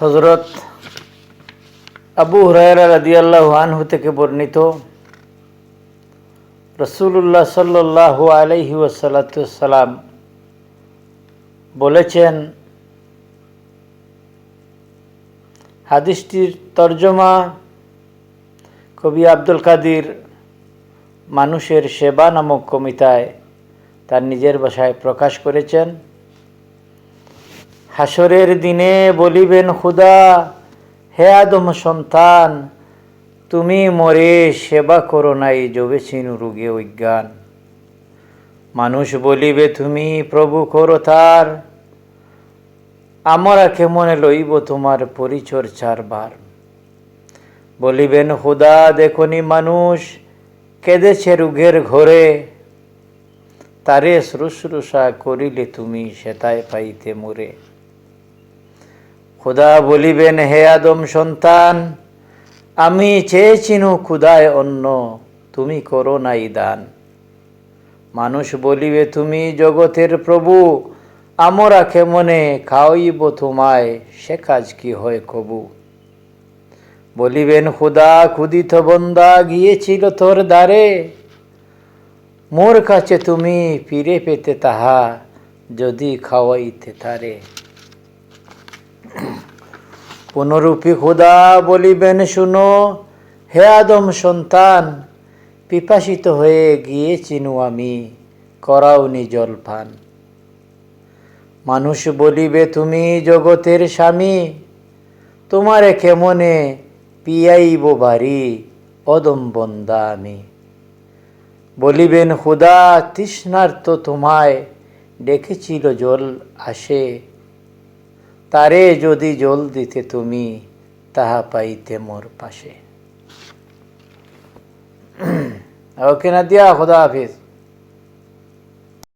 হযরত আবু হুরায়রা রাদিয়াল্লাহু আনহু থেকে বর্ণিত, রাসূলুল্লাহ সাল্লাল্লাহু আলাইহি ওয়াসাল্লাম বলেছেন, হাদিসটির তর্জমা কবি আব্দুল কাদির মানুষের সেবা নামক কবিতায় তার নিজের ভাষায় প্রকাশ করেছেন। হাসরের দিনে বলিবেন খুদা, হে আদম সন্তান, তুমি মরে সেবা করো নাই, যবে ছিনু রোগে অজ্ঞান। মানুষ বলিবে তুমি প্রভু করো তার, আমরা কেমনে লইব তোমার পরিচর্যার বার। বলিবেন খুদা, দেখনি মানুষ কেঁদেছে রোগের ঘরে, তারে শুশ্রূষা করিলে তুমি সেতায় পাইতে মোরে। খুদা বলিবেন, হে আদম সন্তান, আমি চেয়েছিনু খুদায় অন্ন, তুমি করো নাই দান। মানুষ বলিবে তুমি জগতের প্রভু, আমরা কেমনে খাওয়াইব তোমায়, সে কাজ কি হয় কবু। বলিবেন খুদা, ক্ষুদিত বন্দা গিয়েছিল তোর দ্বারে, মোর কাছে তুমি ফিরে পেতে তাহা, যদি খাওয়াইতে তারে। পুনরূপী খুদা বলিবেন, শুনো হে আদম সন্তান, পিপাসিত হয়ে গিয়েছিনু আমি, করাওনি জলপান। মানুষ বলিবে তুমি জগতের স্বামী, তোমারে কেমনে পিয়াইব বাড়ি, অদম বন্দা আমি। বলিবেন খুদা, তৃষ্ণার্ত তোমায় ডেকেছিল জল আসে, তারে যদি জল দিতে তুমি, তাহা পাইতে মোর পাশে। ওকে নাদিয়া, খুদা হাফিজ।